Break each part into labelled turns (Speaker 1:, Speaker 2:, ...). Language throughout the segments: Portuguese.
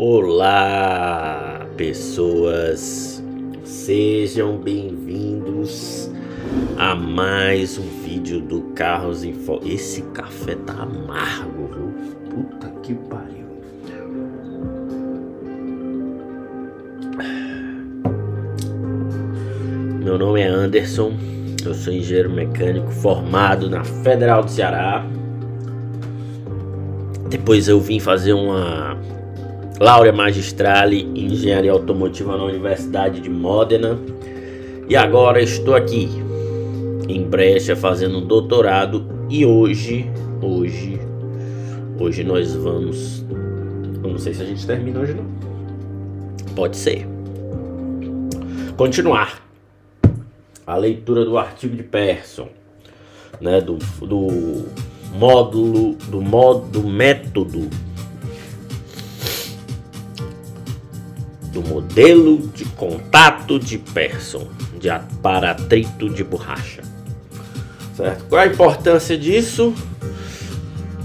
Speaker 1: Olá, pessoas, sejam bem-vindos a mais um vídeo do Carros Info. Esse café tá amargo, viu? Puta que pariu. Meu nome é Anderson, eu sou engenheiro mecânico formado na Federal do Ceará. Depois eu vim fazer uma Laurea Magistrale em Engenharia Automotiva na Universidade de Modena. E agora estou aqui em Brecha fazendo um doutorado. E hoje nós vamos... Eu não sei se a gente termina hoje não. Pode ser. Continuar a leitura do artigo de Pearson, né, do modelo de contato de Pearson para atrito de borracha, certo? Qual a importância disso?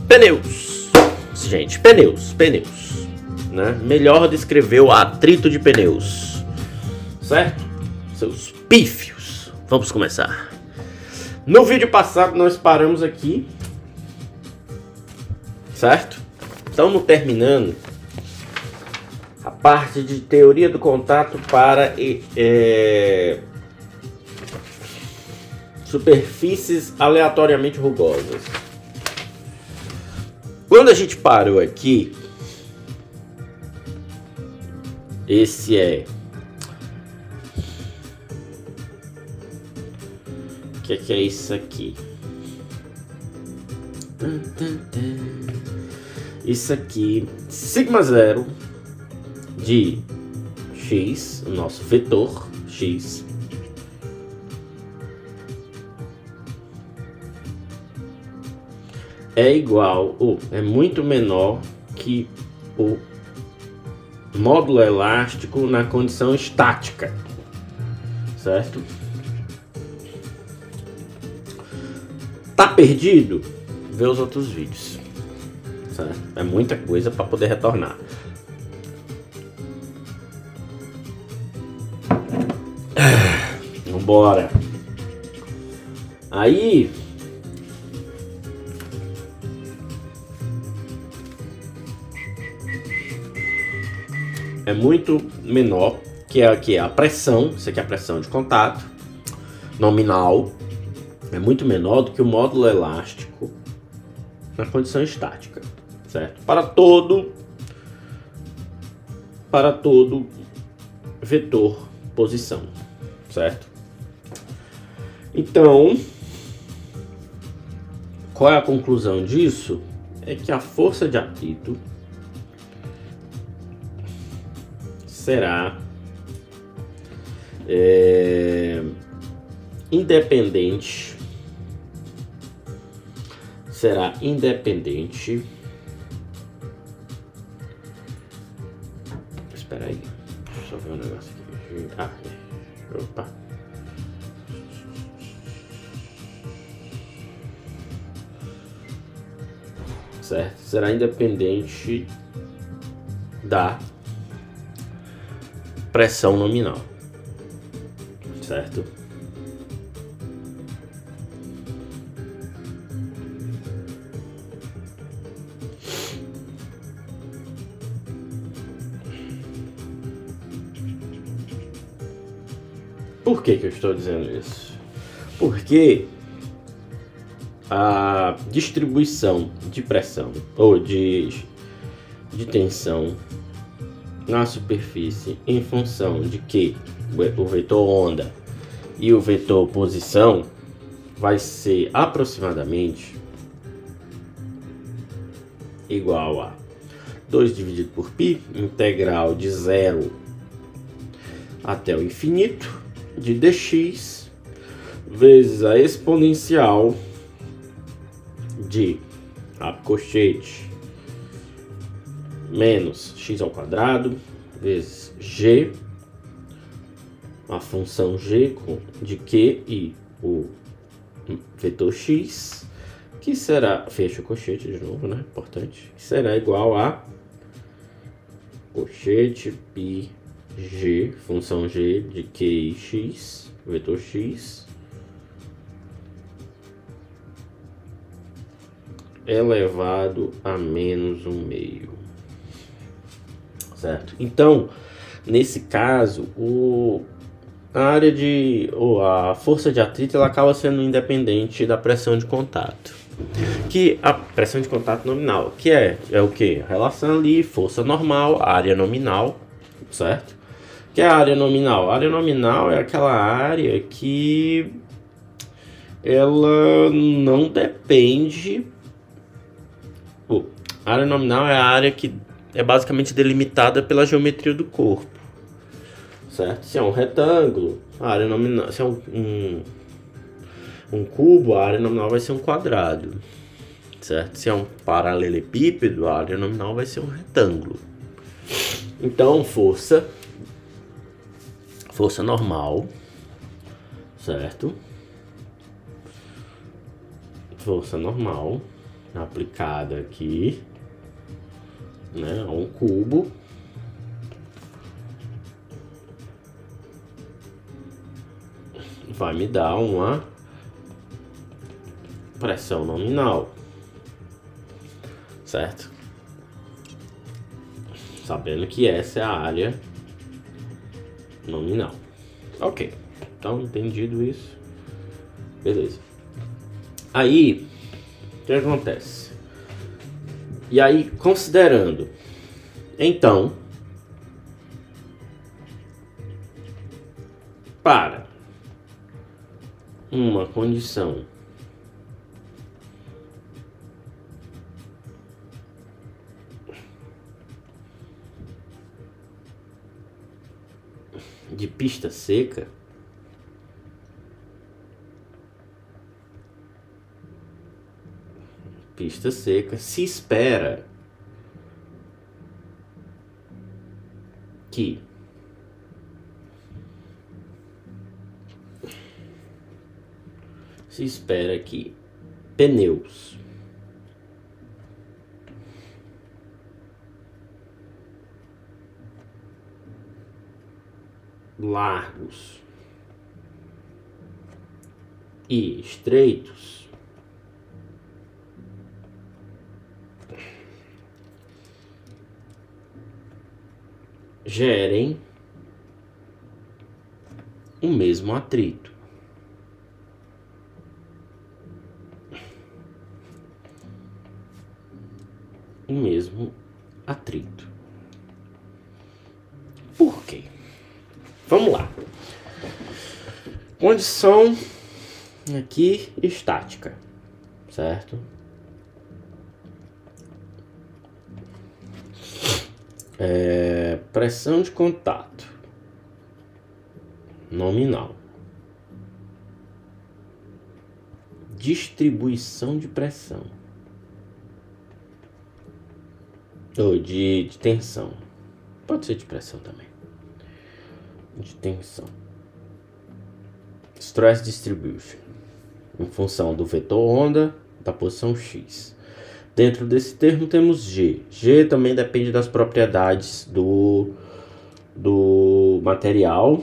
Speaker 1: Pneus, gente, pneus, né? Melhor descrever o atrito de pneus, certo? Seus pífios. Vamos começar. No vídeo passado nós paramos aqui, certo? Estamos terminando a parte de teoria do contato para superfícies aleatoriamente rugosas. Quando a gente parou aqui, esse é... O que é isso aqui? Isso aqui, sigma zero de x, o nosso vetor x, é igual ou é muito menor que o módulo elástico na condição estática, certo? Tá perdido? Vê os outros vídeos, certo? É muita coisa para poder retornar. Vambora. Aí é muito menor que a pressão. Isso aqui é a pressão de contato nominal. É muito menor do que o módulo elástico na condição estática, certo? Para todo vetor posição, certo? Então, qual é a conclusão disso? É que a força de atrito será independente. Espera aí, deixa eu ver um negócio aqui. Opa. Certo? Será independente da pressão nominal, certo? Por que eu estou dizendo isso? Porque a distribuição de pressão ou de tensão na superfície em função de que o vetor onda e o vetor posição vai ser aproximadamente igual a 2 dividido por π, integral de 0 até o infinito de dx vezes a exponencial de a cochete menos x ao quadrado vezes g, a função g de q e o vetor x, que será, fecha o cochete de novo, né? Importante, que será igual a Colchete π g, função g de QX, vetor x, elevado a menos 1/2. Certo? Então, nesse caso, a força de atrito ela acaba sendo independente da pressão de contato. Que a pressão de contato nominal, que é o que? A relação ali, força normal, área nominal, certo? Que é a área nominal? A área nominal é aquela área que ela não depende. A área nominal é a área que é basicamente delimitada pela geometria do corpo, certo? Se é um retângulo, a área nominal, se é um cubo, a área nominal vai ser um quadrado, certo? Se é um paralelepípedo, a área nominal vai ser um retângulo. Então, força normal, certo? Força normal aplicada aqui, né, a um cubo, vai me dar uma pressão nominal, certo? Sabendo que essa é a área nominal. Ok, então entendido isso, beleza. Aí, o que acontece? E aí, considerando, então, para uma condição de pista seca, se espera que pneus largos e estreitos gerem o mesmo atrito. Por quê? Vamos lá. Condição aqui estática, certo? Pressão de contato nominal, distribuição de pressão ou de tensão, pode ser de pressão também, de tensão, stress distribution, em função do vetor onda da posição x. Dentro desse termo temos G. G também depende das propriedades do material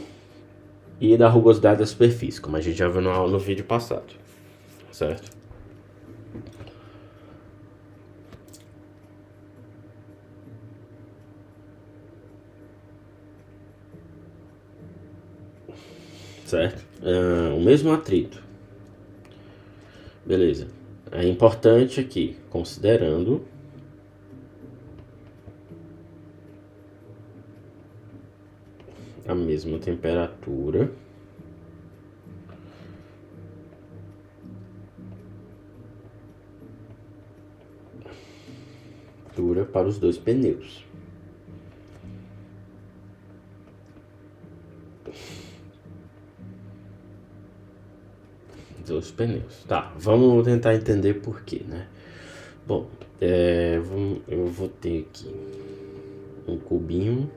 Speaker 1: e da rugosidade da superfície, como a gente já viu no vídeo passado, certo? Certo? O mesmo atrito. Beleza. É importante aqui, considerando a mesma temperatura para os dois pneus. Dois pneus. Tá, vamos tentar entender por quê, né? Bom, eu vou ter aqui um cubinho.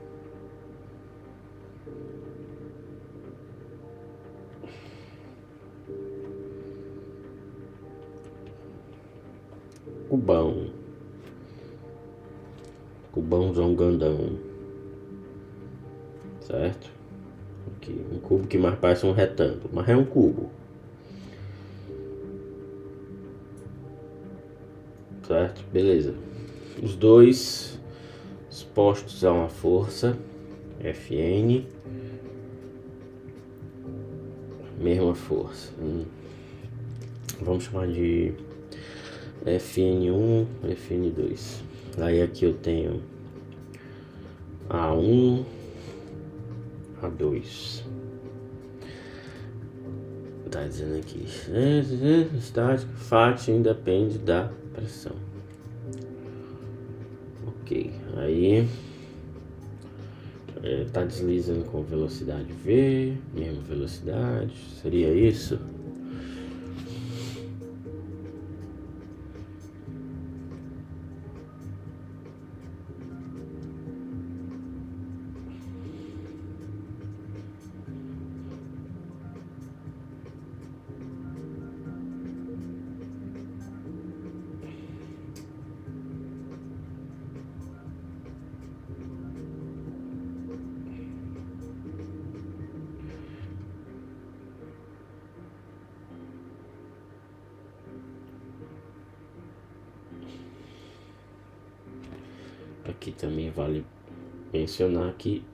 Speaker 1: Cubãozão grandão. certo? Aqui, um cubo que mais parece um retângulo, mas é um cubo, certo? Beleza. Os dois expostos a uma força Fn, mesma força. Vamos chamar de Fn1, Fn2. Aí aqui eu tenho A1, A2. Tá dizendo aqui, estática, Fat independe da pressão. Ok, aí tá deslizando com velocidade V, mesma velocidade, seria isso? Aqui também vale mencionar que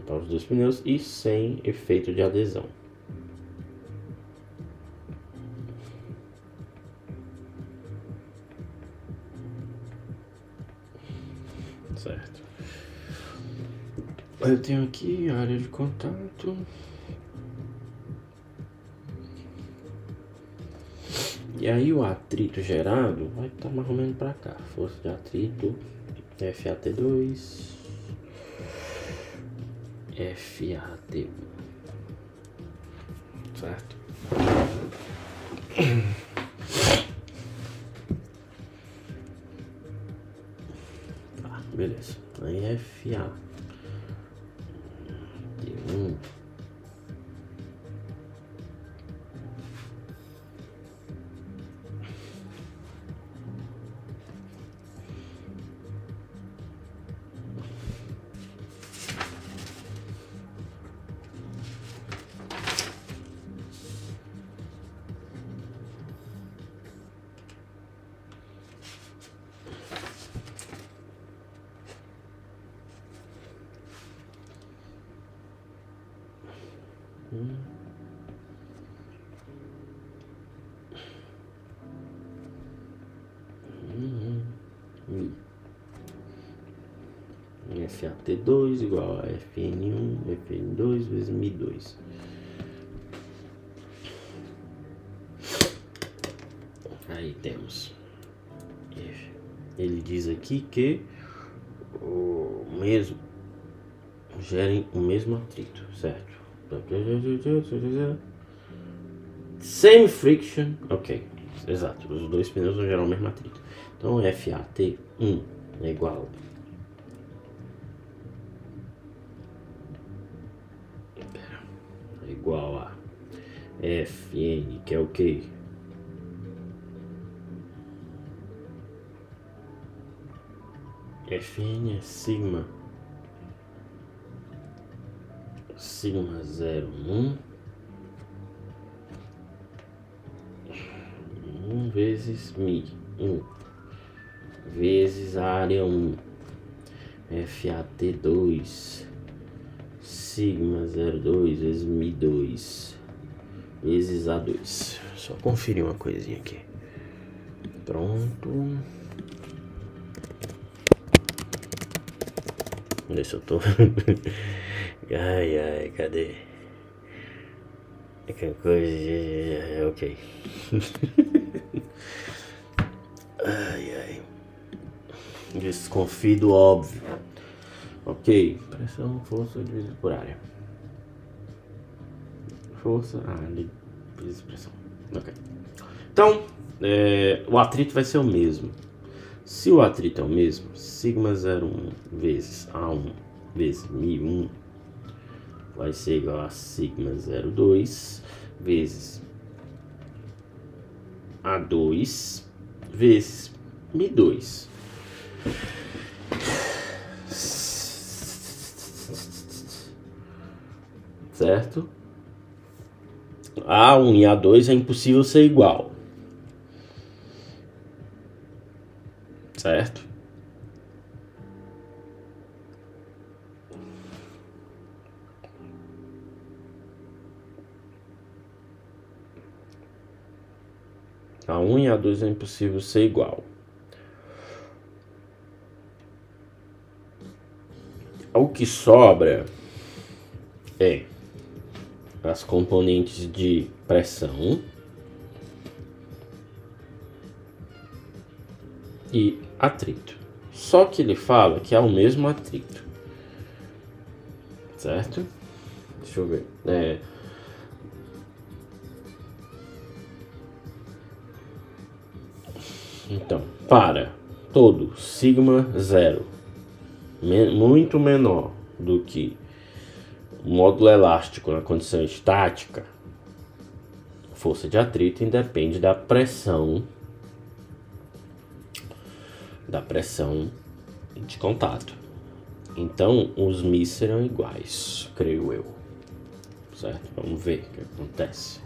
Speaker 1: para os dois pneus e sem efeito de adesão. Certo. Eu tenho aqui a área de contato. E aí o atrito gerado vai estar mais ou menos para cá. Força de atrito FAT2, FAT1, certo? Tá, beleza. Aí FAT1. FAT2 igual a Fn1, Fn2 vezes Mi2. Aí temos. Ele diz aqui que o mesmo gerem o mesmo atrito, certo? Same friction, ok, exato. Os dois pneus vão gerar o mesmo atrito. Então FAT1 é igual a Fn, que é o que? Fn é sigma 0,1 vezes Mi 1 vezes a área 1 FAT2 sigma 0,2 vezes Mi2 vezes A2. Só conferir uma coisinha aqui. Pronto. Ver se eu tô. Ai, cadê? Que coisa. Ok. Ai. Desconfio do óbvio. Ok. Pressão, força dividido por área. Força, vezes pressão. Ok. Então, o atrito vai ser o mesmo. Se o atrito é o mesmo, sigma 0,1 vezes A1 vezes Mi1 vai ser igual a sigma 0,2 vezes A2 vezes Mi2. certo? A1 e A2 é impossível ser igual, certo? A1 e A2 é impossível ser igual. O que sobra é as componentes de pressão e atrito. Só que ele fala que é o mesmo atrito, certo? Deixa eu ver. Então, para todo sigma zero muito menor do que o módulo elástico na condição estática, força de atrito independe da pressão de contato. Então, os mi serão iguais, creio eu. Certo? Vamos ver o que acontece.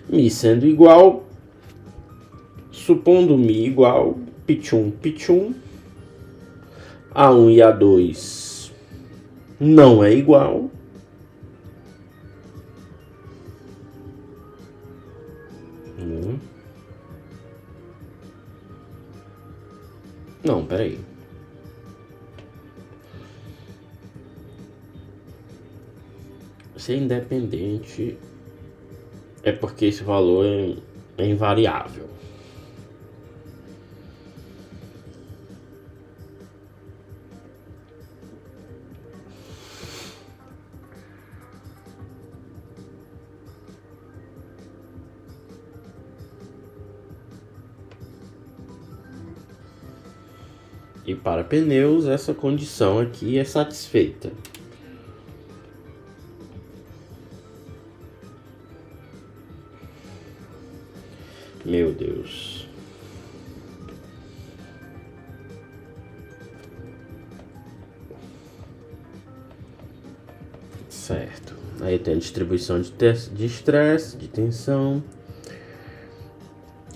Speaker 1: Mi sendo igual, supondo mi igual, P1, A1 e A2 não é igual. Não, peraí. Ser independente é porque esse valor é invariável. E para pneus, essa condição aqui é satisfeita. Meu Deus. Certo. Aí tem a distribuição de estresse, de tensão.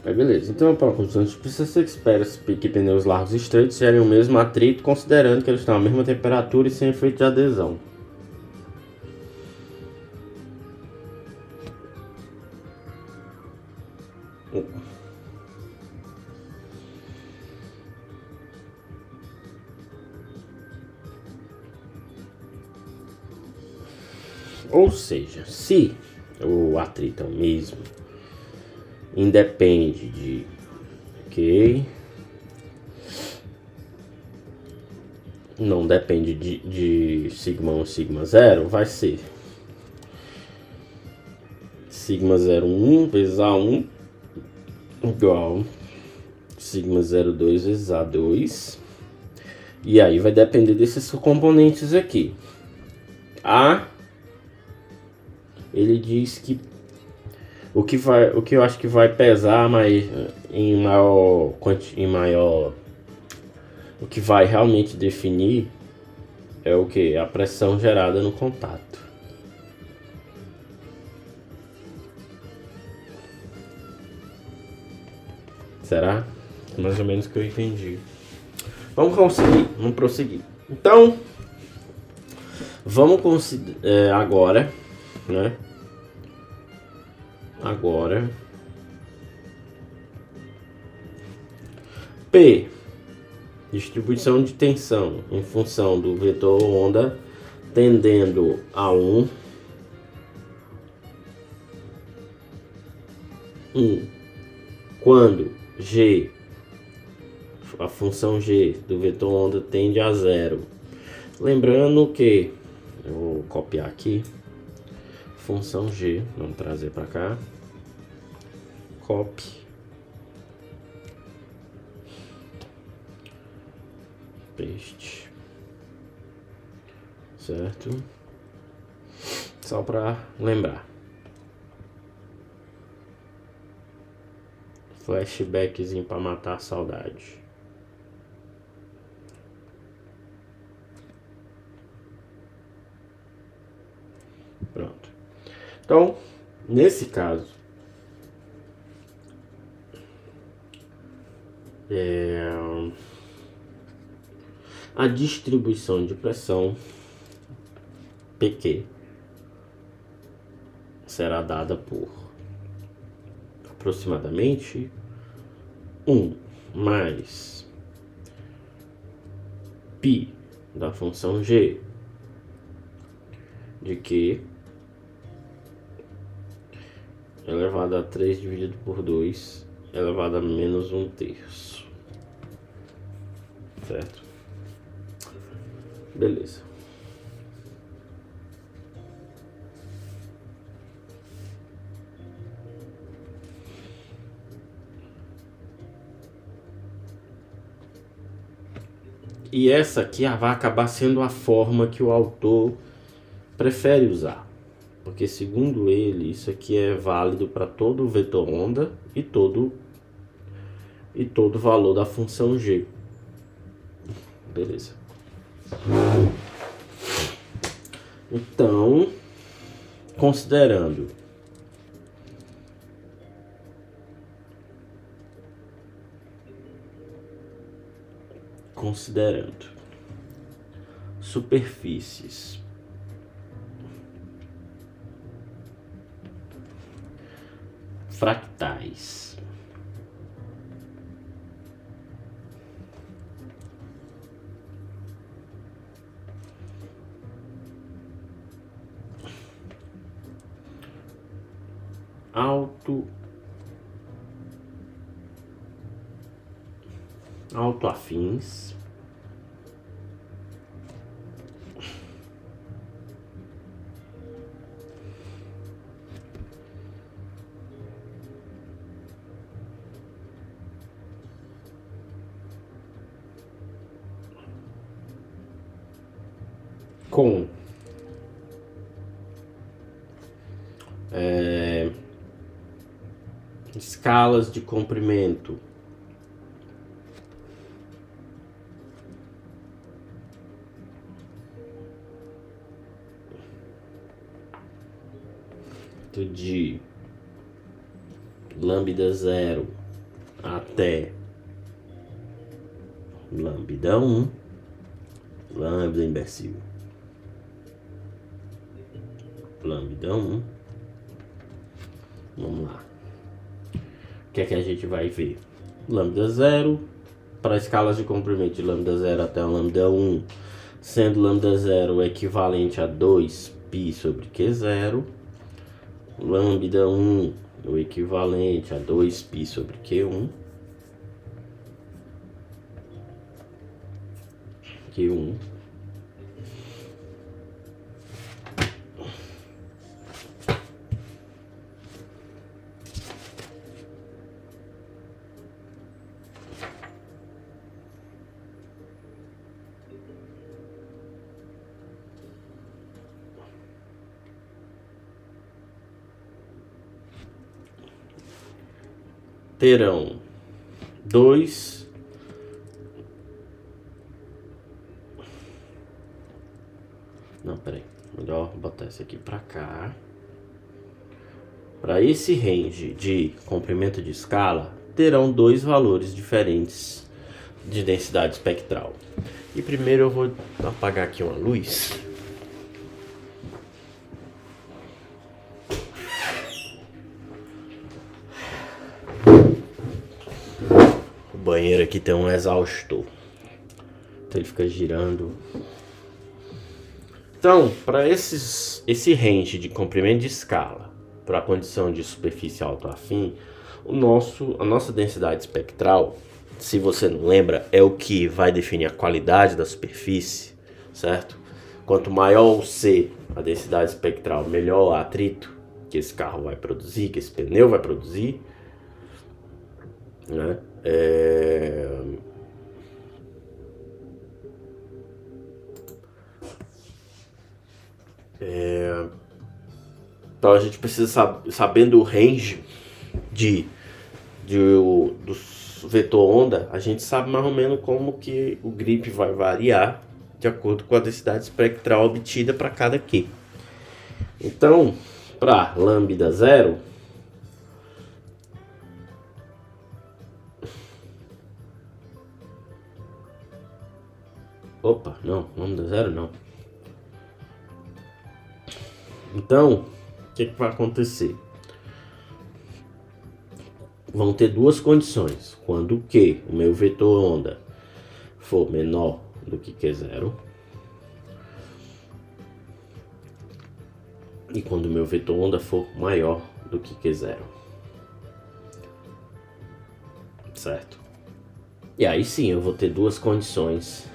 Speaker 1: Aí beleza. Então, para a construção de pista, você espera que pneus largos e estreitos gerem o mesmo atrito, considerando que eles estão à mesma temperatura e sem efeito de adesão. Ou seja, se o atrito é o mesmo, independe de... Ok. Não depende de sigma 1 sigma 0, vai ser sigma 01 vezes A1 igual sigma 02 vezes A2. E aí vai depender desses componentes aqui. Ele diz que o que eu acho que vai pesar em maior, o que vai realmente definir é o que? A pressão gerada no contato. Será? Mais ou menos que eu entendi. Vamos prosseguir. Então, vamos considerar agora, né? Agora, P, distribuição de tensão em função do vetor onda tendendo a 1. Quando G, a função G do vetor onda tende a 0. Lembrando que, eu vou copiar aqui, função G, vamos trazer para cá, copy, paste, certo? Só para lembrar. Flashbackzinho para matar a saudade. Então, nesse caso, a distribuição de pressão PQ será dada por aproximadamente 1 mais π da função g de Q elevado a 3 dividido por 2 elevado a menos 1/3. Certo? Beleza. E essa aqui vai acabar sendo a forma que o autor prefere usar. Porque segundo ele, isso aqui é válido para todo o vetor onda e todo valor da função g. Beleza. Então, considerando superfícies fractais autoafins com escalas de comprimento de lambda 0 até lambda 1, lambda imbecil, lambda 1. Vamos lá. O que é que a gente vai ver? Lambda 0 para escalas de comprimento de lambda 0 até lambda 1, sendo lambda 0 equivalente a 2π sobre Q0, lambda 1 o equivalente a 2π sobre Q1, Q1. Terão dois melhor botar esse aqui para cá. Para esse range de comprimento de escala, terão dois valores diferentes de densidade espectral. E primeiro eu vou apagar aqui uma luz. O banheiro aqui tem um exaustor, então ele fica girando. Então, para esse range de comprimento de escala, para a condição de superfície autoafim, a nossa densidade espectral, se você não lembra, é o que vai definir a qualidade da superfície, certo? Quanto maior o C, a densidade espectral, melhor o atrito que esse carro vai produzir, que esse pneu vai produzir, né? Então a gente precisa sabendo o range do vetor onda, a gente sabe mais ou menos como que o grip vai variar de acordo com a densidade espectral obtida para cada Q. Então, para lambda 0, opa, não, lambda 0 não. Então, o que vai acontecer? Vão ter duas condições. Quando o Q, o meu vetor onda, for menor do que Q0, e quando o meu vetor onda for maior do que Q0. Certo? E aí sim eu vou ter duas condições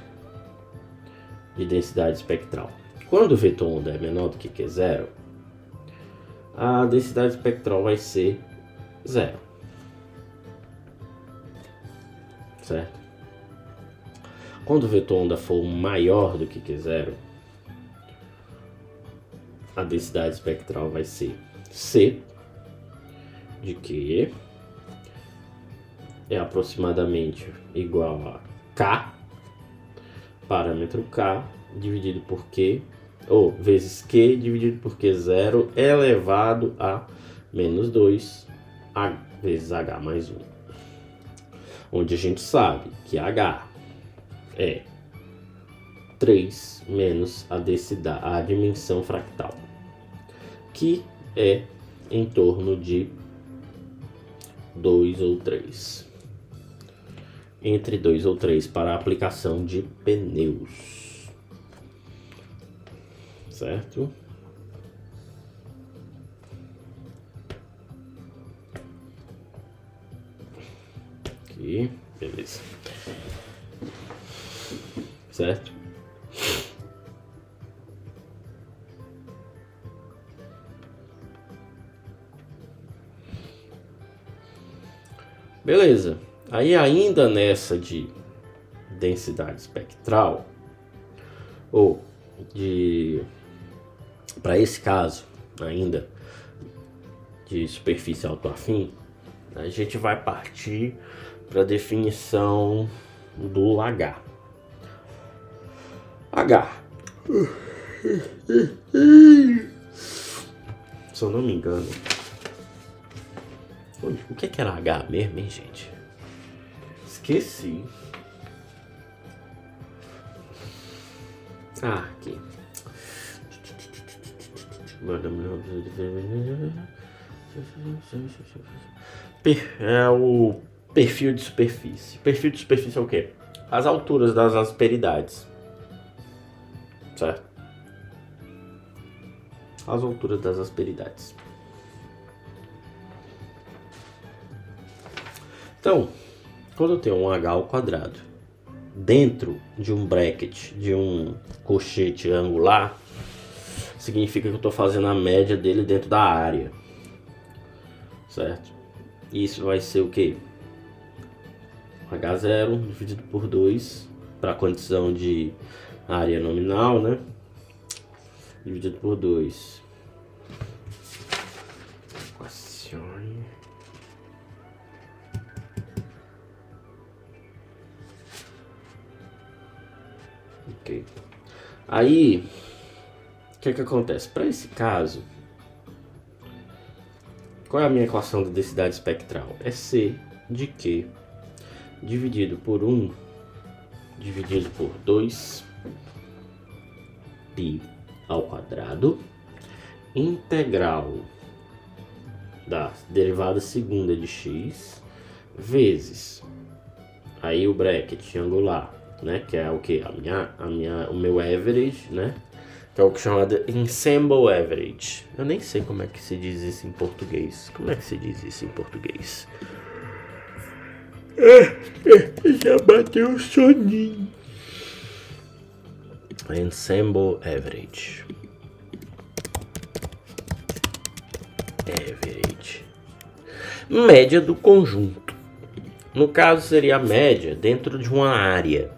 Speaker 1: de densidade espectral. Quando o vetor onda é menor do que Q0, a densidade espectral vai ser 0. Certo? Quando o vetor onda for maior do que Q0, a densidade espectral vai ser C de Q é aproximadamente igual a K, parâmetro K, dividido por Q, ou vezes Q dividido por Q0 elevado a menos 2 vezes H mais 1. Onde a gente sabe que H é 3 menos a dimensão fractal, que é em torno de 2 ou 3. Entre 2 ou 3 para a aplicação de pneus. Certo? Aqui, beleza. Certo? Beleza. Aí ainda nessa de densidade espectral, ou de, para esse caso ainda de superfície autoafim, a gente vai partir para a definição do H. H, se eu não me engano, o que era H mesmo, hein, gente? Esqueci. Aqui. É o perfil de superfície. Perfil de superfície é o quê? As alturas das asperidades. Certo? As alturas das asperidades. Então, quando eu tenho um H ao quadrado dentro de um bracket, de um colchete angular, significa que eu estou fazendo a média dele dentro da área. Certo? Isso vai ser o quê? H0 dividido por 2 para a condição de área nominal, né? Dividido por 2. Equacione. Ok. Aí, o que acontece? Para esse caso, qual é a minha equação da densidade espectral? É C de Q dividido por 1 dividido por 2 π ao quadrado integral da derivada segunda de x vezes aí o bracket angular, né, que é o que o meu average, né, que é o que chama de ensemble average. Eu nem sei como é que se diz isso em português. Como é que se diz isso em português? Já bateu o soninho. Ensemble average. Média do conjunto. No caso, seria a média dentro de uma área.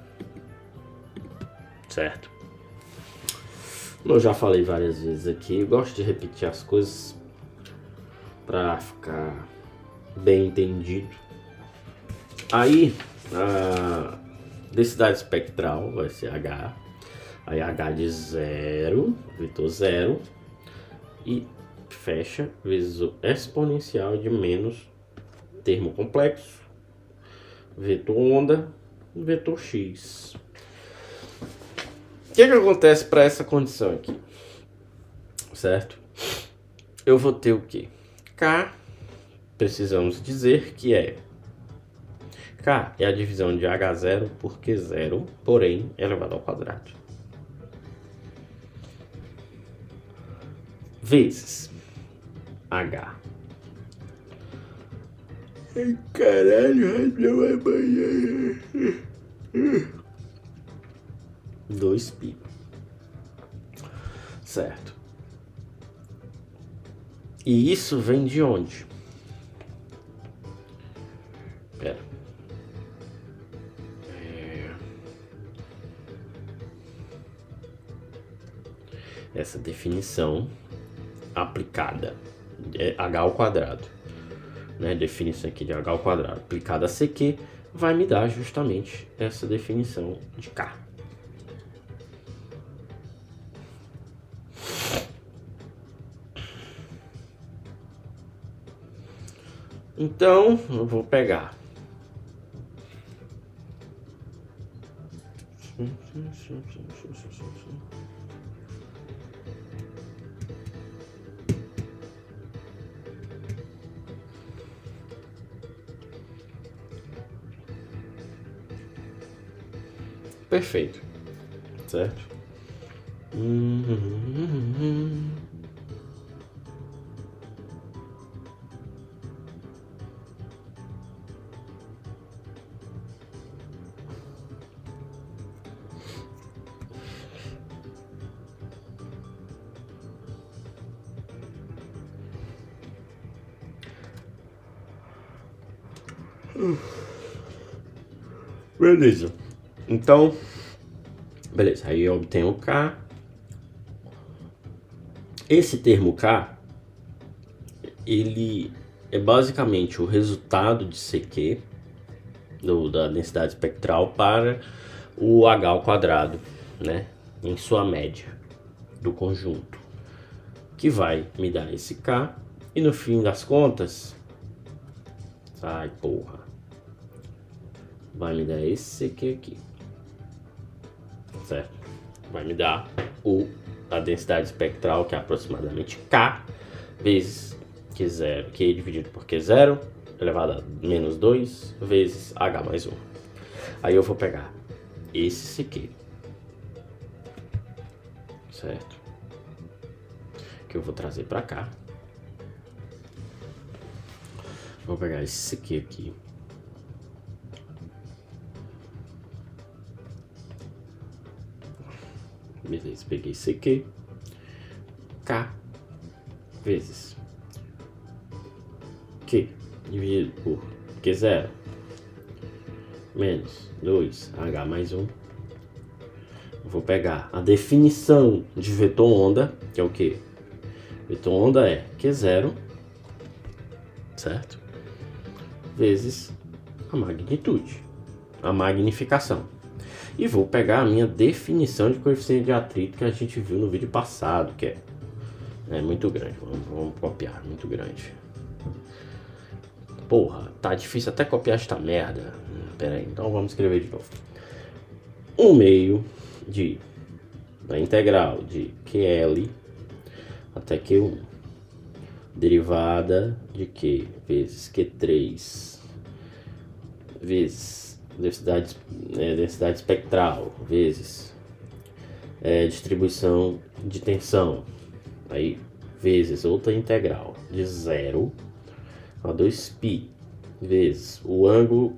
Speaker 1: Certo? Como eu já falei várias vezes aqui, eu gosto de repetir as coisas para ficar bem entendido. Aí, a densidade espectral vai ser H. Aí H de 0, vetor 0. E fecha, vezes o exponencial de menos termo complexo, vetor onda, vetor x. O que acontece para essa condição aqui? Certo? Eu vou ter o quê? K, precisamos dizer que K é a divisão de H0 por Q0, porém elevado ao quadrado. Vezes H. Ai, caralho, não é banheiro. 2π. Certo. E isso vem de onde? Pera. Essa definição aplicada é h ao quadrado, né? Definição aqui de h ao quadrado aplicada a CQ vai me dar justamente essa definição de K. Então, eu vou pegar perfeito, certo? Beleza. Então, beleza. Aí eu obtenho o K. Esse termo K, ele é basicamente o resultado de CQ, da densidade espectral, para o H ao quadrado, né? Em sua média do conjunto, que vai me dar esse K. E no fim das contas, sai porra, vai me dar esse CQ aqui, certo? Vai me dar a densidade espectral, que é aproximadamente K vezes Q0, Q dividido por Q0 elevado a menos 2 vezes H mais 1. Aí eu vou pegar esse CQ, certo? Que eu vou trazer para cá. Vou pegar esse CQ aqui. Beleza, peguei CQ. K vezes Q dividido por Q0 menos 2H mais 1. Vou pegar a definição de vetor onda, que é o que? Vetor onda é Q0, certo? Vezes a magnitude, a magnificação. E vou pegar a minha definição de coeficiente de atrito que a gente viu no vídeo passado, que é muito grande. Vamos copiar, muito grande. Porra, tá difícil até copiar esta merda. Pera aí, então vamos escrever de novo. 1/2 da integral de QL até Q1, derivada de Q vezes Q3 vezes densidade espectral vezes distribuição de tensão, aí vezes outra integral de 0 a 2π vezes o ângulo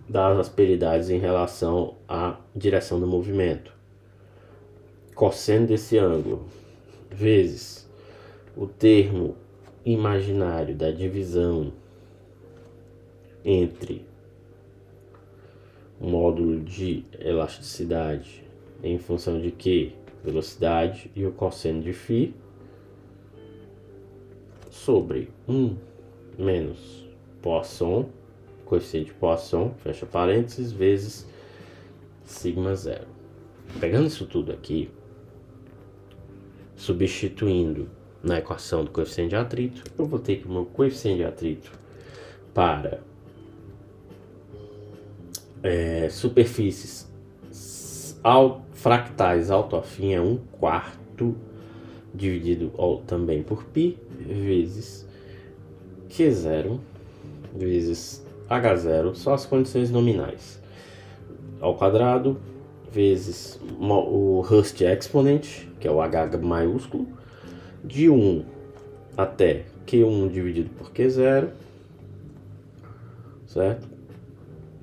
Speaker 1: das asperidades em relação à direção do movimento, cosseno desse ângulo, vezes o termo imaginário da divisão entre o módulo de elasticidade em função de Q, velocidade, e o cosseno de φ, sobre 1 menos Poisson, coeficiente de Poisson, fecha parênteses, vezes sigma 0. Pegando isso tudo aqui, substituindo na equação do coeficiente de atrito, eu vou ter que o meu coeficiente de atrito para superfícies fractais autoafim é 1/4 dividido também por π vezes Q0 vezes H0, só as condições nominais, ao quadrado, vezes o Hurst exponent, que é o H maiúsculo, de 1 até Q1 dividido por Q0, certo?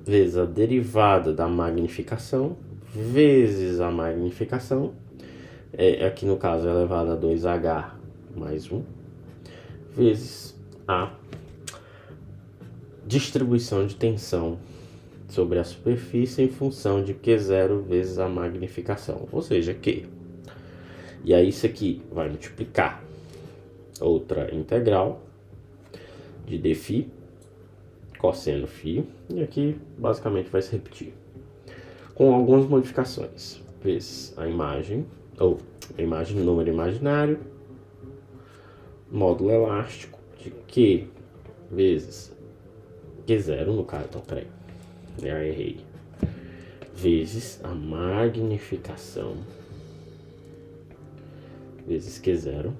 Speaker 1: Vezes a derivada da magnificação, vezes a magnificação, aqui no caso é elevado a 2H mais 1, vezes a distribuição de tensão sobre a superfície em função de Q0 vezes a magnificação, ou seja, Q. E aí isso aqui vai multiplicar outra integral de dφ, cosseno φ, e aqui basicamente vai se repetir, com algumas modificações, vezes a imagem, ou a imagem número imaginário, módulo elástico de Q vezes Q0, no caso, então peraí, eu errei, vezes a magnificação vezes Q0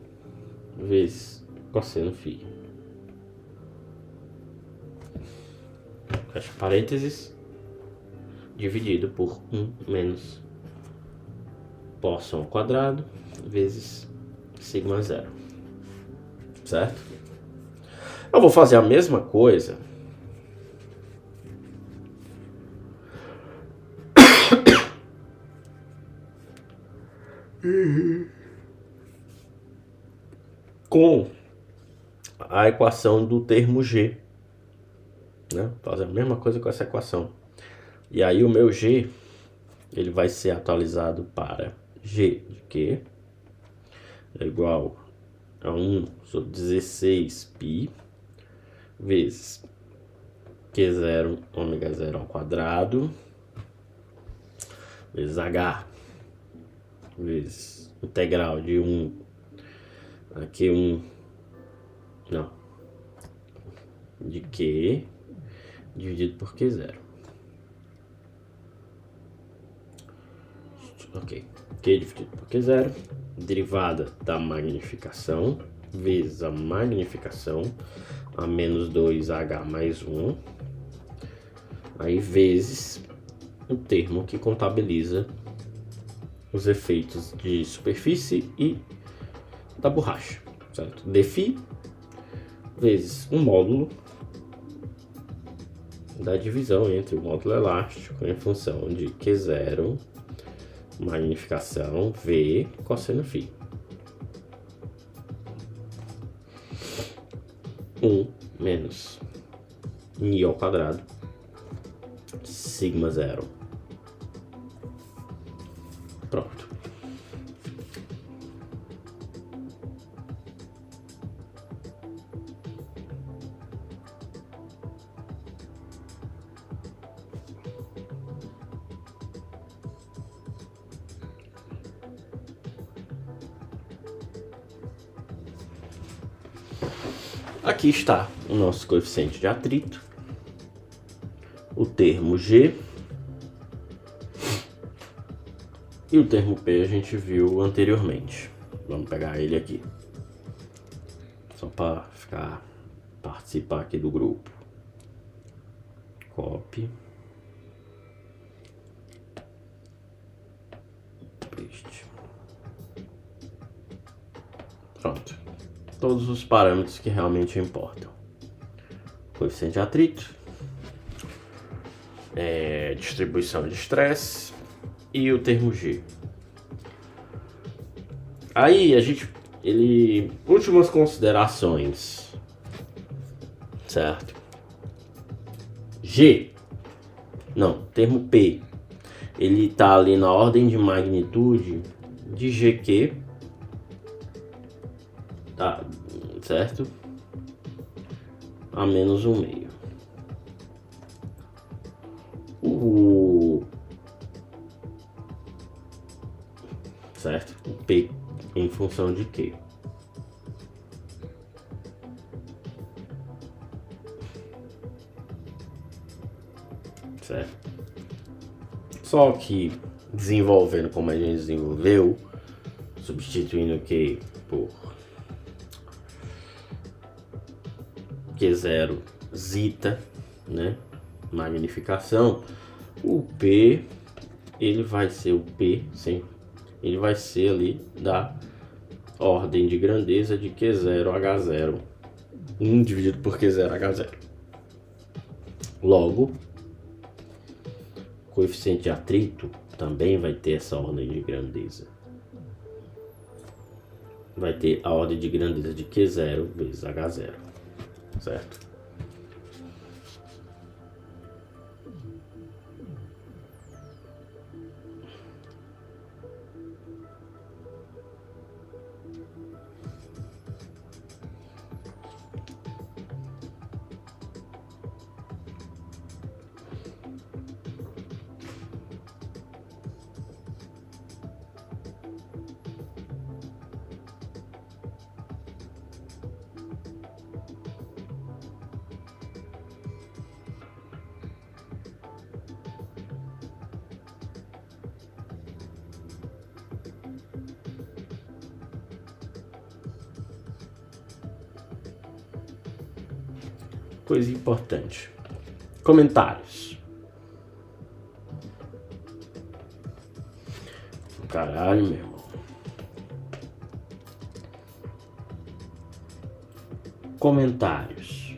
Speaker 1: vezes cosseno φ. Fecha parênteses, dividido por 1 menos Poisson ao quadrado vezes sigma 0, certo? Eu vou fazer a mesma coisa com a equação do termo G, né? Fazer a mesma coisa com essa equação. E aí o meu G, ele vai ser atualizado para G de Q é igual a 1 sobre 16 π vezes Q0 ômega 0 ao quadrado vezes H vezes integral de 1 a Q1, não, de Q dividido por Q0. Ok, Q dividido por Q0, derivada da magnificação, vezes a magnificação, a menos 2H mais 1, aí vezes o termo que contabiliza os efeitos de superfície e da borracha, certo? dφ vezes um módulo da divisão entre o módulo elástico em função de Q0, magnificação, V, cosseno φ. 1 menos μ ao quadrado, sigma 0. Pronto. Aqui está o nosso coeficiente de atrito, o termo G e o termo P a gente viu anteriormente. Vamos pegar ele aqui, só para participar aqui do grupo. Copy, paste. Pronto. Todos os parâmetros que realmente importam. Coeficiente de atrito, distribuição de estresse e o termo G. Aí últimas considerações, certo? Termo P, ele tá ali na ordem de magnitude de GQ, tá, certo? A menos 1/2. Certo? O P em função de Q. certo? Só que desenvolvendo como a gente desenvolveu, substituindo o Q por Q0 zeta, né? Magnificação, o P ele vai ser o P, sim, ele vai ser ali da ordem de grandeza de Q0 H0, 1 dividido por Q0 H0. Logo, o coeficiente de atrito também vai ter essa ordem de grandeza. Vai ter a ordem de grandeza de Q0 vezes H0, certo? Coisa importante. Comentários. Caralho, meu irmão. Comentários.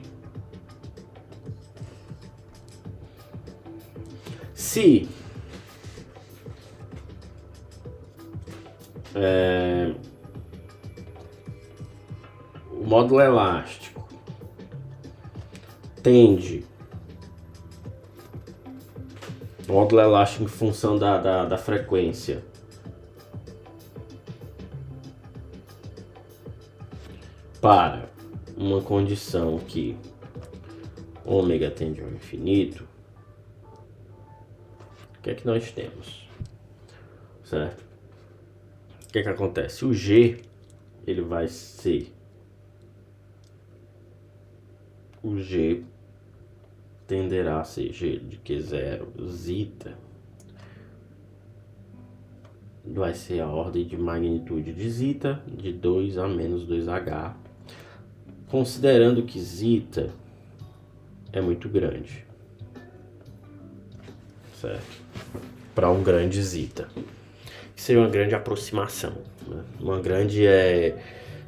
Speaker 1: Se o módulo elástico tende, o módulo elástico em função da frequência, para uma condição que ômega tende ao infinito, o que é que nós temos? Certo? O que é que acontece? O G, ele vai ser, o G tenderá a ser G de Q0 zeta, vai ser a ordem de magnitude de zeta de 2 a menos 2H, considerando que zeta é muito grande, certo? Para um grande zeta, que seria uma grande aproximação, né? Uma grande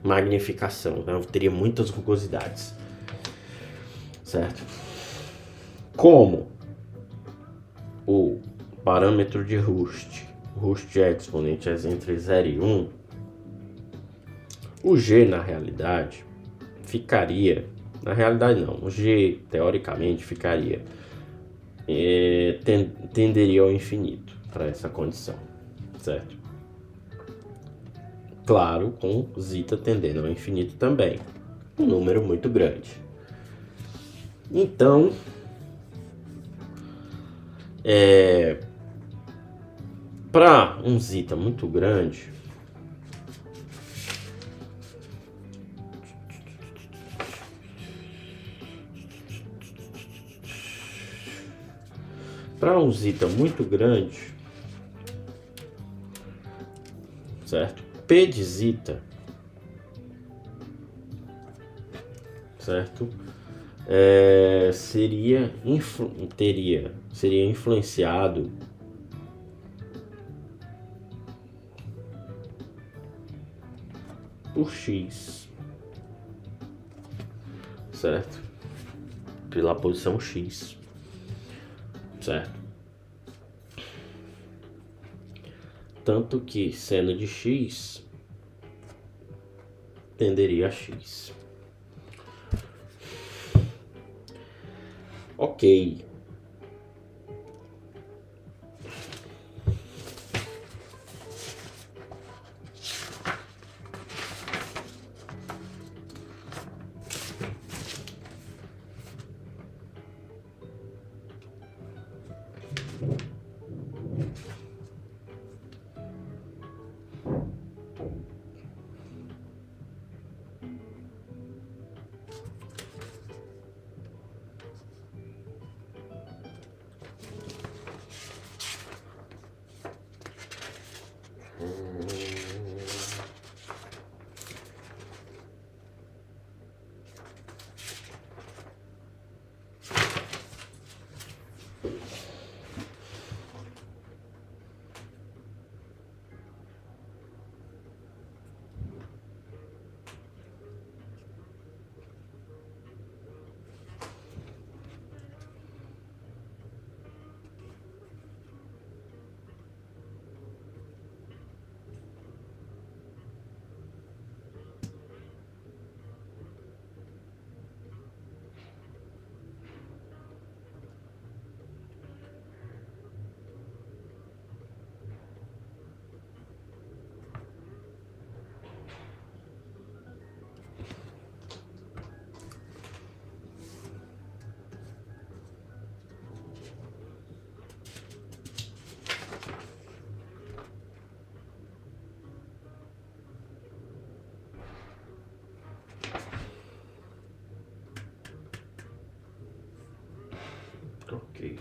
Speaker 1: magnificação, né? Eu teria muitas rugosidades, certo? Como o parâmetro de Rust é exponente entre 0 e 1, o G na realidade ficaria, na realidade não, o G teoricamente ficaria, tenderia ao infinito para essa condição, certo? Claro, com zeta tendendo ao infinito também, um número muito grande. Então, para um zeta muito grande, certo? P de zeta, certo? Seria influenciado por X, certo? Pela posição X, certo? Tanto que seno de X tenderia a X. Ok. Ok.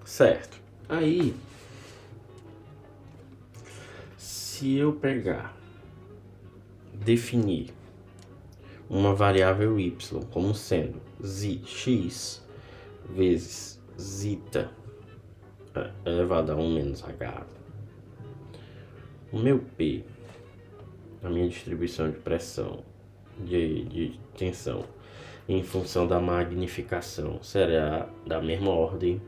Speaker 1: Certo. Aí, se eu pegar, definir uma variável y como sendo x vezes zeta elevado a 1 menos h, o meu P, a minha distribuição de pressão, de tensão, em função da magnificação, será da mesma ordem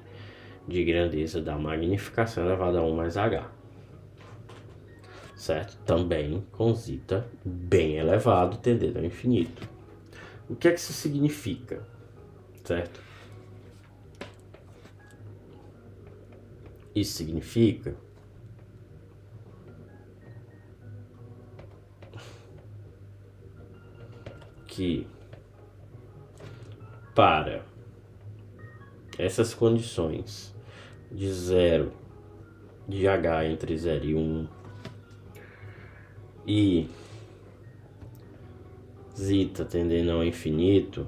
Speaker 1: de grandeza da magnificação elevada a 1 mais h. Certo? Também com zeta bem elevado, tendendo ao infinito. O que é que isso significa? Certo? Isso significa que para essas condições de zero, de h entre 0 e 1, e zeta tendendo ao infinito,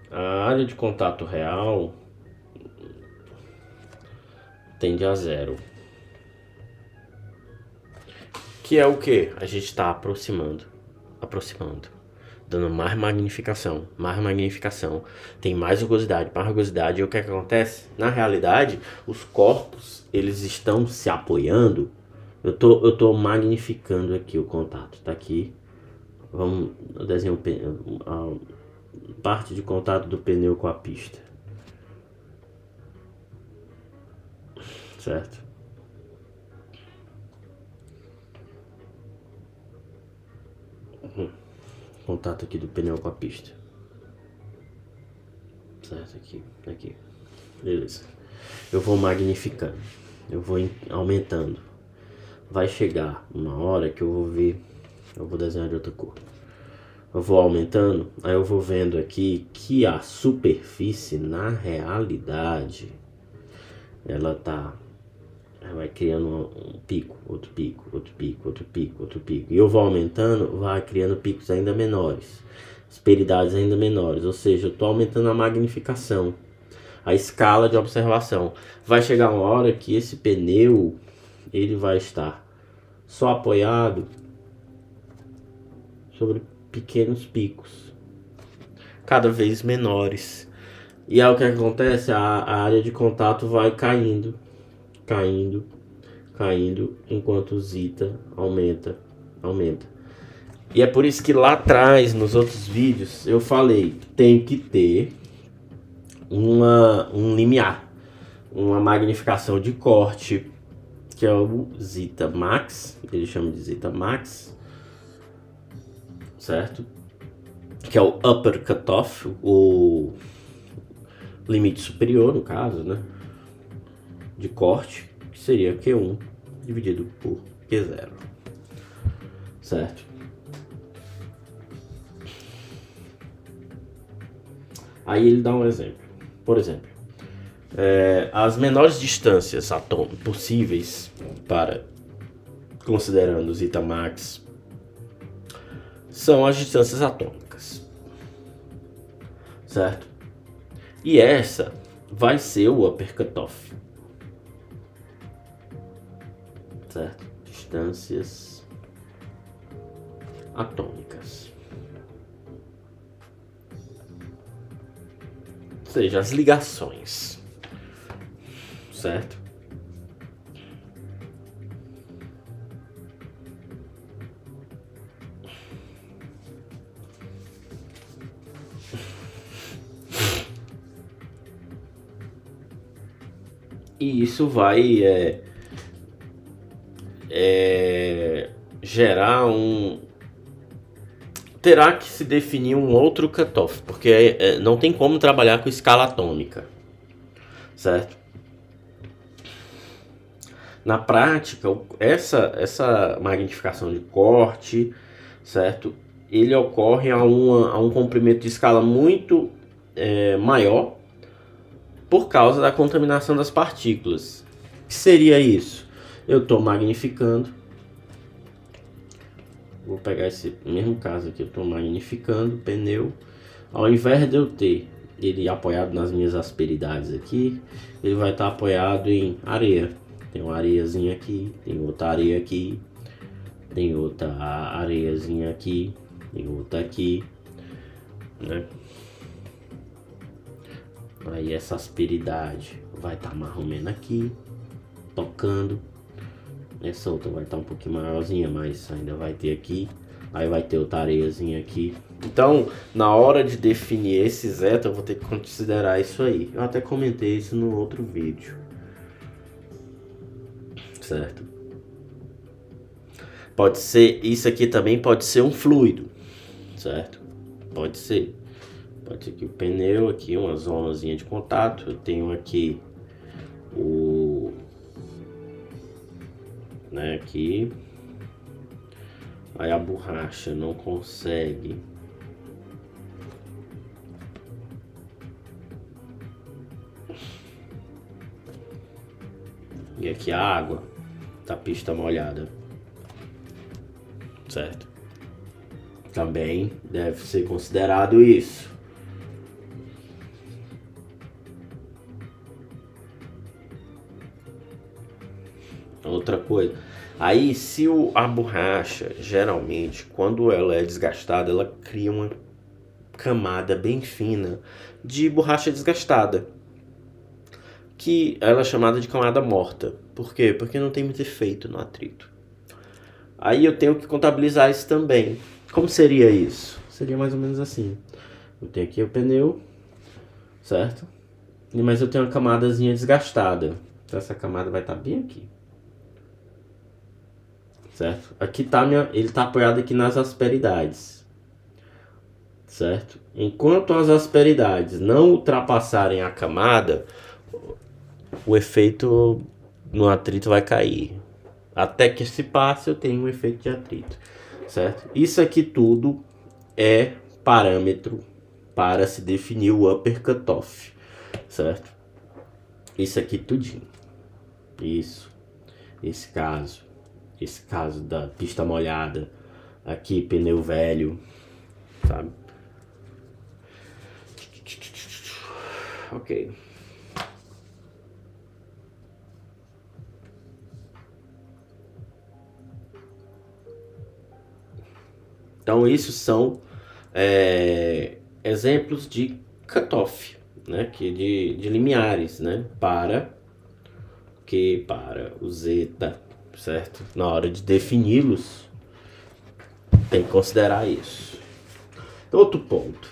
Speaker 1: a área de contato real tende a zero. Que é o que? A gente está aproximando, dando mais magnificação, tem mais rugosidade, e o que é que acontece? Na realidade, os corpos, eles estão se apoiando. Eu tô magnificando aqui o contato, tá aqui. Vamos desenhar a parte de contato do pneu com a pista. Certo? Contato aqui do pneu com a pista. Certo? Aqui. Beleza. Eu vou magnificando. Eu vou aumentando. Vai chegar uma hora que eu vou ver. Eu vou desenhar de outra cor. Eu vou aumentando. Aí eu vou vendo aqui que a superfície, na realidade, ela vai criando um pico, outro pico, outro pico, outro pico, outro pico. E eu vou aumentando, vai criando picos ainda menores, asperidades ainda menores. Ou seja, eu estou aumentando a magnificação, a escala de observação. Vai chegar uma hora que esse pneu, ele vai estar só apoiado sobre pequenos picos, cada vez menores. E aí o que acontece? A área de contato vai caindo, enquanto o zeta aumenta. E é por isso que lá atrás, nos outros vídeos, eu falei que tem que ter um limiar, uma magnificação de corte, que é o zeta max, ele chama de zeta max, certo? Que é o upper cutoff, o limite superior, no caso, né, de corte, que seria Q1 dividido por Q0, certo? Aí ele dá um exemplo. Por exemplo, as menores distâncias possíveis para, considerando zeta max, são as distâncias atômicas, certo? E essa vai ser o upper cutoff, certo? Distâncias atômicas, ou seja, as ligações, certo? E isso vai gerar terá que se definir um outro cutoff, porque não tem como trabalhar com escala atômica, certo? Na prática, essa magnificação de corte, certo, ele ocorre a um comprimento de escala muito maior por causa da contaminação das partículas. O que seria isso? Eu estou magnificando. Vou pegar esse mesmo caso aqui, eu estou magnificando o pneu. Ao invés de eu ter ele apoiado nas minhas asperidades aqui, ele vai estar apoiado em areia. Tem uma areiazinha aqui, tem outra areia aqui, tem outra areiazinha aqui, tem outra aqui, né? Aí essa asperidade vai estar mais ou menos aqui, tocando. Essa outra vai estar um pouquinho maiorzinha, mas ainda vai ter aqui. Aí vai ter outra areiazinha aqui. Então, na hora de definir esse zeta, eu vou ter que considerar isso aí. Eu até comentei isso no outro vídeo. Certo? Pode ser, isso aqui também pode ser um fluido. Certo? Pode ser. Pode ser que o pneu aqui, uma zonazinha de contato. Eu tenho aqui o... né, aqui. Aí a borracha não consegue e aqui a água da pista molhada, certo? Também deve ser considerado isso. Outra coisa, aí se a borracha, geralmente, quando ela é desgastada, ela cria uma camada bem fina de borracha desgastada, que ela é chamada de camada morta. Por quê? Porque não tem muito efeito no atrito. Aí eu tenho que contabilizar isso também. Como seria isso? Seria mais ou menos assim. Eu tenho aqui o pneu, certo? Mas eu tenho uma camadazinha desgastada. Então essa camada vai estar bem aqui. Certo? Aqui tá ele está apoiado aqui nas asperidades. Certo? Enquanto as asperidades não ultrapassarem a camada, o efeito no atrito vai cair. Até que se passe, eu tenho um efeito de atrito. Certo? Isso aqui tudo é parâmetro para se definir o upper cutoff. Certo? Isso aqui tudinho. Isso. Esse caso da pista molhada, aqui pneu velho, sabe? Ok. Então isso são exemplos de cutoff, né? Que de limiares, né? Para o zeta, certo? Na hora de defini-los, tem que considerar isso. Outro ponto.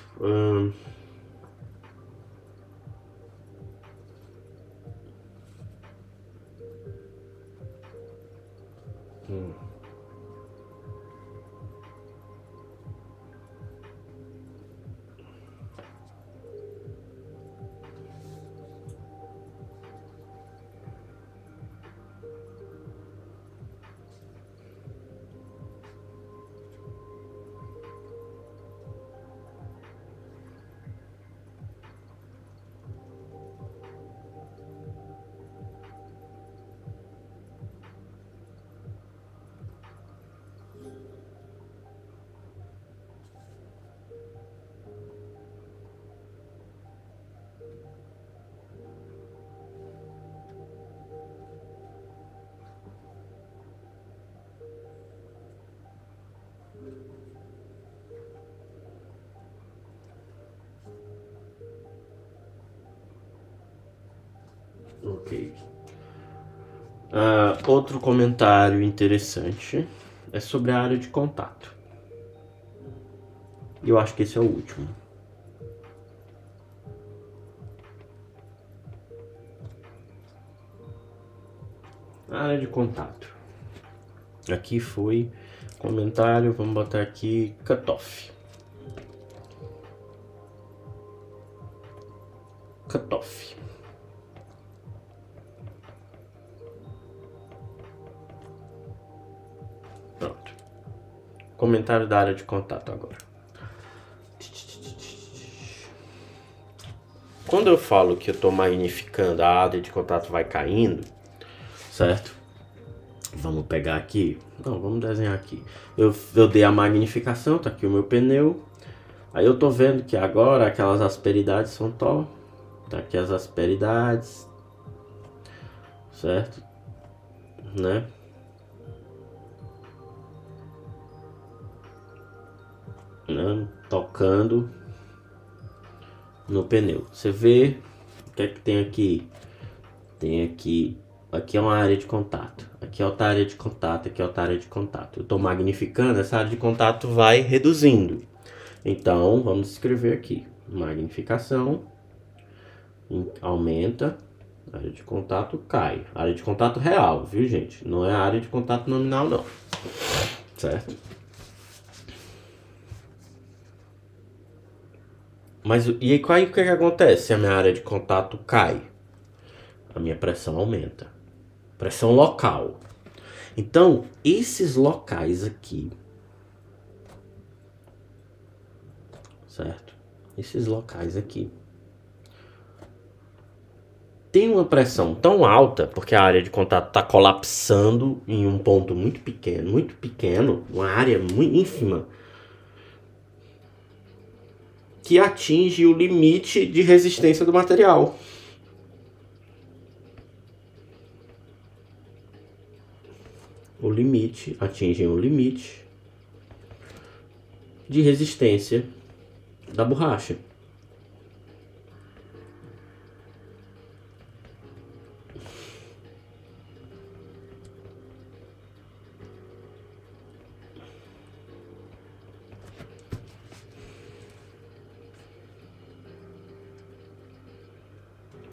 Speaker 1: Ok. Outro comentário interessante é sobre a área de contato. E eu acho que esse é o último. A área de contato. Aqui foi comentário, vamos botar aqui cutoff. Cutoff. Pronto. comentário da área de contato agora. Quando eu falo que eu estou magnificando, a área de contato vai caindo, certo? Vamos pegar aqui. Não, vamos desenhar aqui. Eu dei a magnificação, tá aqui o meu pneu. Aí eu tô vendo que agora aquelas asperidades são tó. Tá aqui as asperidades. Certo? Né? Tocando no pneu. Você vê o que é que tem aqui? Tem aqui é uma área de contato. Aqui é outra área de contato, aqui é outra área de contato. Eu estou magnificando, essa área de contato vai reduzindo. Então, vamos escrever aqui. Magnificação aumenta, a área de contato cai. Área de contato real, viu, gente? Não é a área de contato nominal, não. Certo? Mas e aí, o que acontece se a minha área de contato cai? A minha pressão aumenta. Pressão local. Então, esses locais aqui, certo? Esses locais aqui tem uma pressão tão alta, porque a área de contato está colapsando em um ponto muito pequeno, uma área muito ínfima, que atinge o limite de resistência do material. Atingem o limite de resistência da borracha.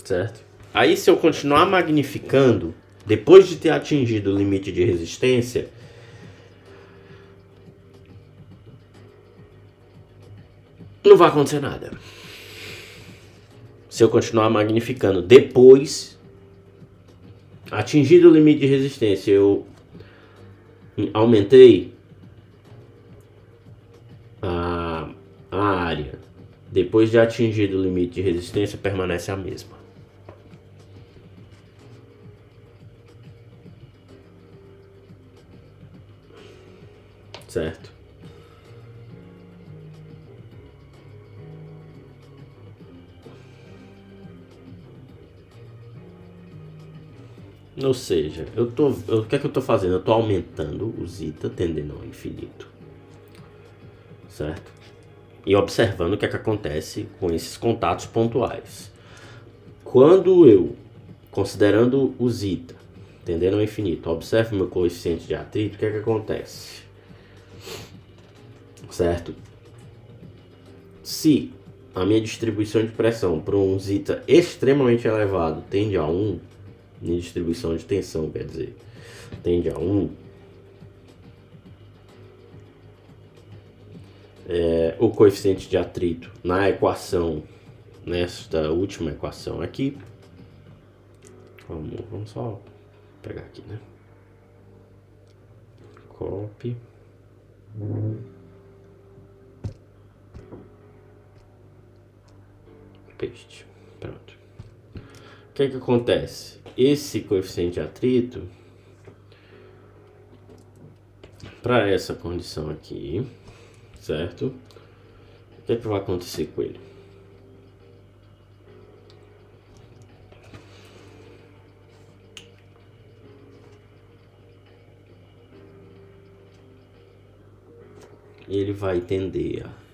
Speaker 1: Certo? Aí, se eu continuar magnificando, depois de ter atingido o limite de resistência, não vai acontecer nada. Se eu continuar magnificando depois, atingido o limite de resistência, eu aumentei a área. Depois de atingido o limite de resistência, permanece a mesma. Certo? Ou seja, o que é que eu estou fazendo? Eu estou aumentando o zeta tendendo ao infinito. Certo? E observando o que é que acontece com esses contatos pontuais. Quando eu, considerando o zeta tendendo ao infinito, observo meu coeficiente de atrito, o que é que acontece? Certo? Se a minha distribuição de pressão para um zeta extremamente elevado tende a 1, minha distribuição de tensão, quer dizer, tende a 1, o coeficiente de atrito na equação, nesta última equação aqui, vamos só pegar aqui, né? Copy. Paste. Pronto. O que é que acontece? Esse coeficiente de atrito, para essa condição aqui, certo? O que é que vai acontecer com ele? Ele vai tender a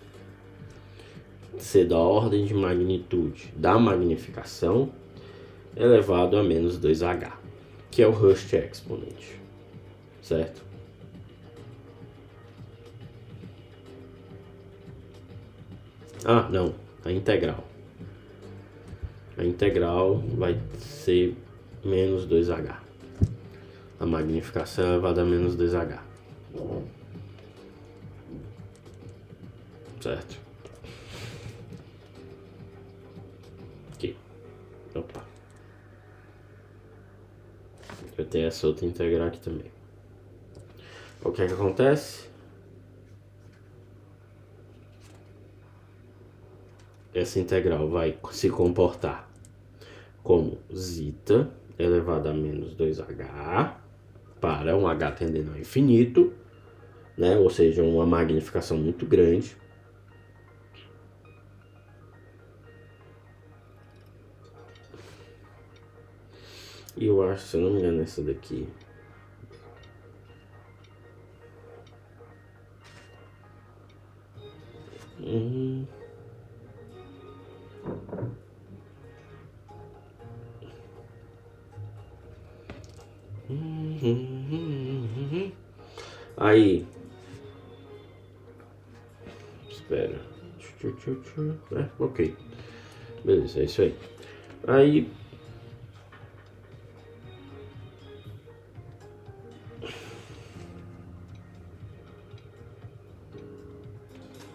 Speaker 1: ser da ordem de magnitude da magnificação elevado a menos 2H, que é o Hurst exponent, certo? Ah, não, a integral. A integral vai ser menos 2H. A magnificação elevada a menos 2H. Certo? Aqui. Opa. Eu tenho essa outra integral aqui também. O que é que acontece? essa integral vai se comportar como zeta elevado a menos 2h para um h tendendo ao infinito, né? Ou seja, uma magnificação muito grande. E eu acho, se eu não me engano, essa daqui. Aí. Espera. Ok. Beleza, é isso aí. Aí.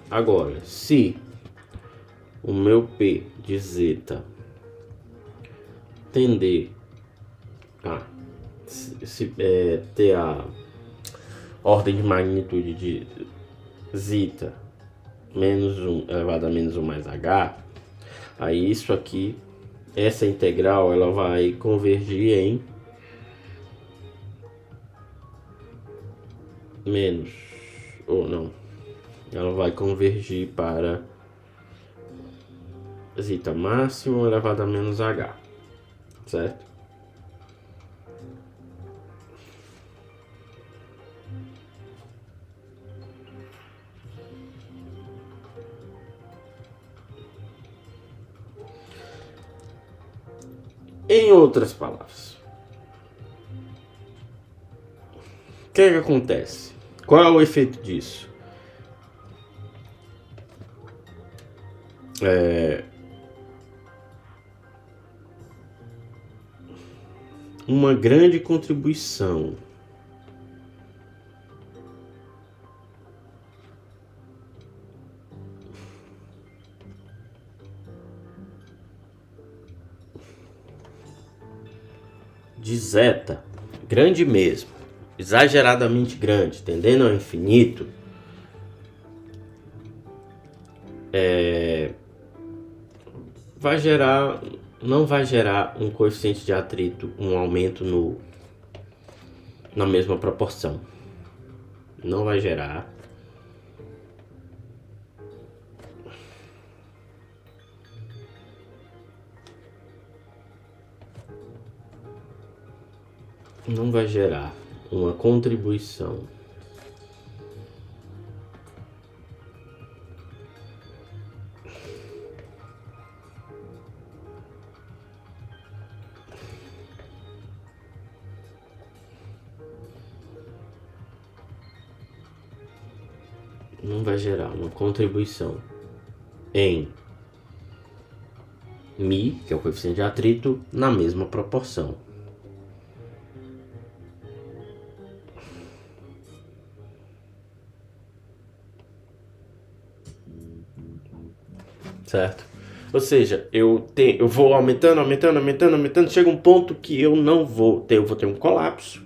Speaker 1: Agora, se o meu P de zeta tender a ter a ordem de magnitude de zeta menos 1 elevado a menos 1 mais h, aí isso aqui, essa integral, ela vai convergir em menos, ou não, ela vai convergir para zeta máximo elevado a menos h, certo? Em outras palavras, o que acontece? Qual é o efeito disso? Uma grande contribuição de zeta, grande mesmo, exageradamente grande, tendendo ao infinito, não vai gerar um coeficiente de atrito, um aumento na mesma proporção. Não vai gerar. Não vai gerar uma contribuição em μ, que é o coeficiente de atrito, na mesma proporção. Certo? Ou seja, eu vou aumentando, chega um ponto que eu vou ter um colapso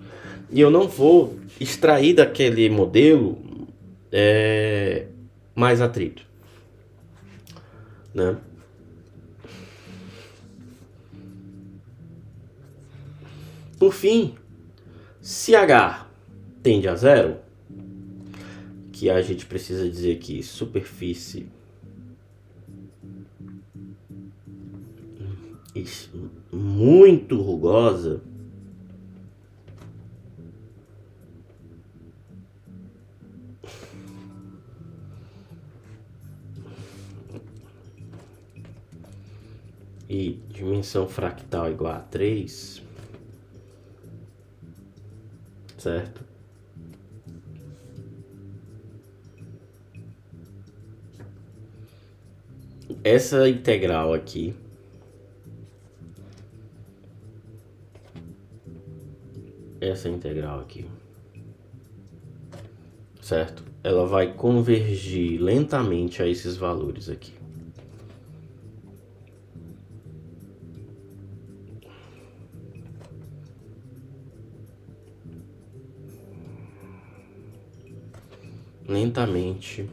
Speaker 1: e eu não vou extrair daquele modelo mais atrito, né? Por fim, se H tende a zero, que a gente precisa dizer que superfície muito rugosa, e dimensão fractal igual a 3, certo? Essa integral aqui certo? Ela vai convergir lentamente a esses valores aqui. Lentamente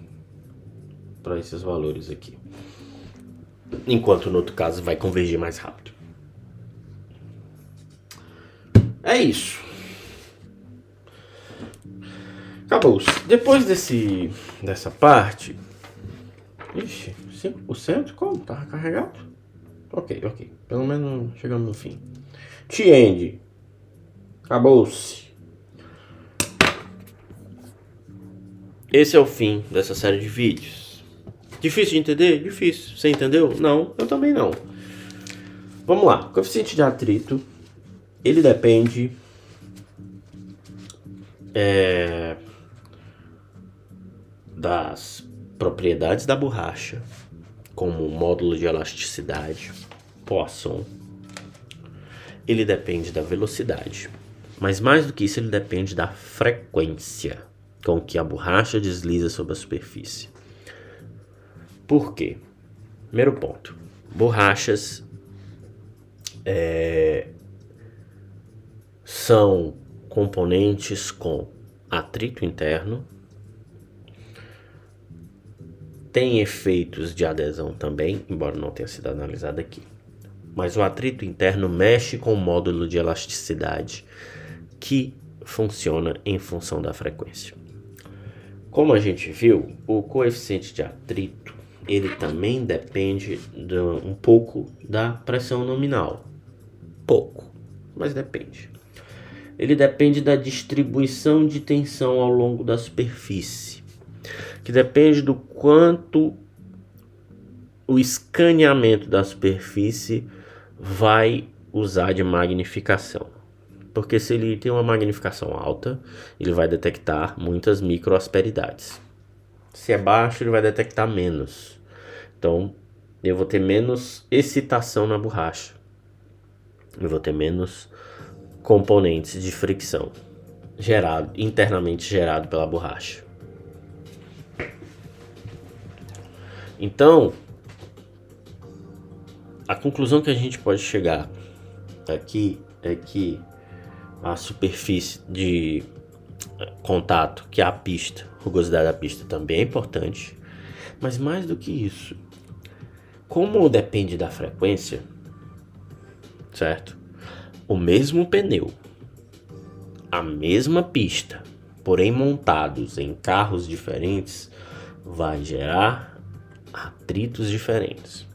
Speaker 1: para esses valores aqui. enquanto no outro caso vai convergir mais rápido. É isso. Acabou. Depois dessa parte... Ixi, 5%? Como? Tava carregado? Ok. Pelo menos chegamos no fim. T-end. Acabou-se. Esse é o fim dessa série de vídeos. Difícil de entender? Difícil. Você entendeu? Não, eu também não. Vamos lá. O coeficiente de atrito, ele depende das propriedades da borracha, como o módulo de elasticidade, Poisson. Ele depende da velocidade, mas mais do que isso, ele depende da frequência com que a borracha desliza sobre a superfície. Por quê? Primeiro ponto, borrachas são componentes com atrito interno, tem efeitos de adesão também, embora não tenha sido analisado aqui. Mas o atrito interno mexe com o módulo de elasticidade que funciona em função da frequência. Como a gente viu, o coeficiente de atrito, ele também depende um pouco da pressão nominal. Pouco, mas depende. Ele depende da distribuição de tensão ao longo da superfície, que depende do quanto o escaneamento da superfície vai usar de magnificação. Porque se ele tem uma magnificação alta, ele vai detectar muitas microasperidades. Se é baixo, ele vai detectar menos. Então, eu vou ter menos excitação na borracha. Eu vou ter menos componentes de fricção internamente gerado pela borracha. Então, a conclusão que a gente pode chegar aqui é que a superfície de contato, que é a pista, a rugosidade da pista também é importante, mas mais do que isso, como depende da frequência, certo? O mesmo pneu, a mesma pista, porém montados em carros diferentes, vai gerar atritos diferentes.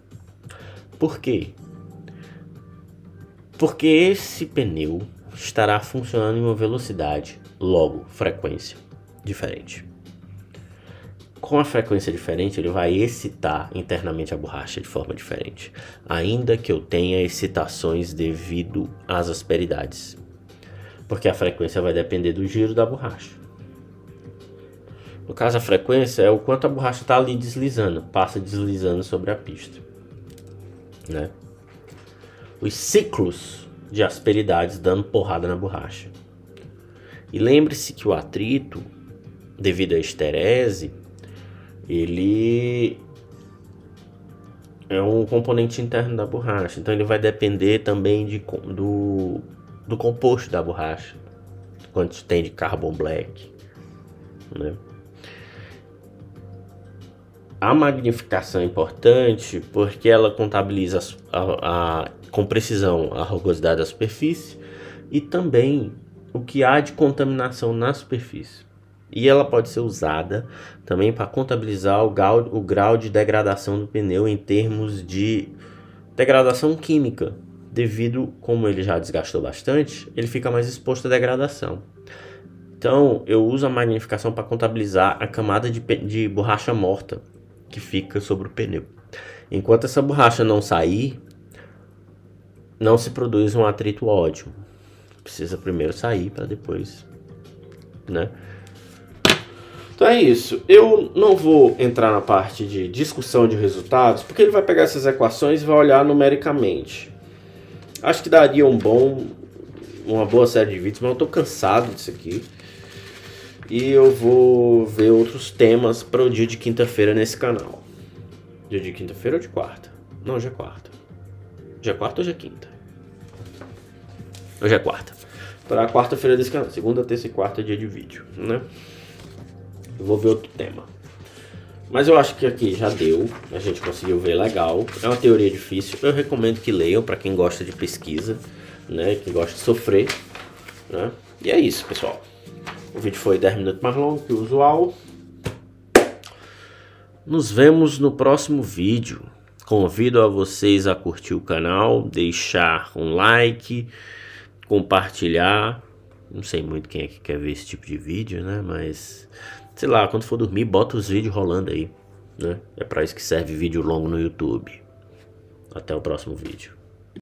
Speaker 1: Por quê? Porque esse pneu estará funcionando em uma velocidade, logo frequência, diferente. Com a frequência diferente, ele vai excitar internamente a borracha de forma diferente, ainda que eu tenha excitações devido às asperidades, porque a frequência vai depender do giro da borracha. No caso, a frequência é o quanto a borracha está ali deslizando, passa deslizando sobre a pista, né? Os ciclos de asperidades dando porrada na borracha. E lembre-se que o atrito, devido à esterese, ele é um componente interno da borracha, então ele vai depender também do composto da borracha, quanto tem de carbon black, né? A magnificação é importante porque ela contabiliza com precisão a rugosidade da superfície e também o que há de contaminação na superfície. E ela pode ser usada também para contabilizar o grau de degradação do pneu em termos de degradação química, devido, como ele já desgastou bastante, ele fica mais exposto à degradação. Então eu uso a magnificação para contabilizar a camada de borracha morta que fica sobre o pneu. Enquanto essa borracha não sair, não se produz um atrito ótimo. Precisa primeiro sair para depois, né? Então é isso. Eu não vou entrar na parte de discussão de resultados, porque ele vai pegar essas equações e vai olhar numericamente. Acho que daria uma boa série de vídeos, mas eu tô cansado disso aqui. E eu vou ver outros temas para o dia de quinta-feira nesse canal. Dia de quinta-feira ou de quarta? Não, hoje é quarta. Hoje é quarta ou hoje é quinta? Hoje é quarta. Para a quarta-feira desse canal. Segunda, terça e quarta é dia de vídeo, né? Eu vou ver outro tema. Mas eu acho que aqui já deu, a gente conseguiu ver legal. É uma teoria difícil, eu recomendo que leiam para quem gosta de pesquisa, né? Quem gosta de sofrer, né? E é isso, pessoal. O vídeo foi 10 minutos mais longo que o usual. Nos vemos no próximo vídeo. Convido a vocês a curtir o canal, deixar um like, compartilhar. Não sei muito quem é que quer ver esse tipo de vídeo, né? Mas, sei lá, quando for dormir, bota os vídeos rolando aí, né? É pra isso que serve vídeo longo no YouTube. Até o próximo vídeo.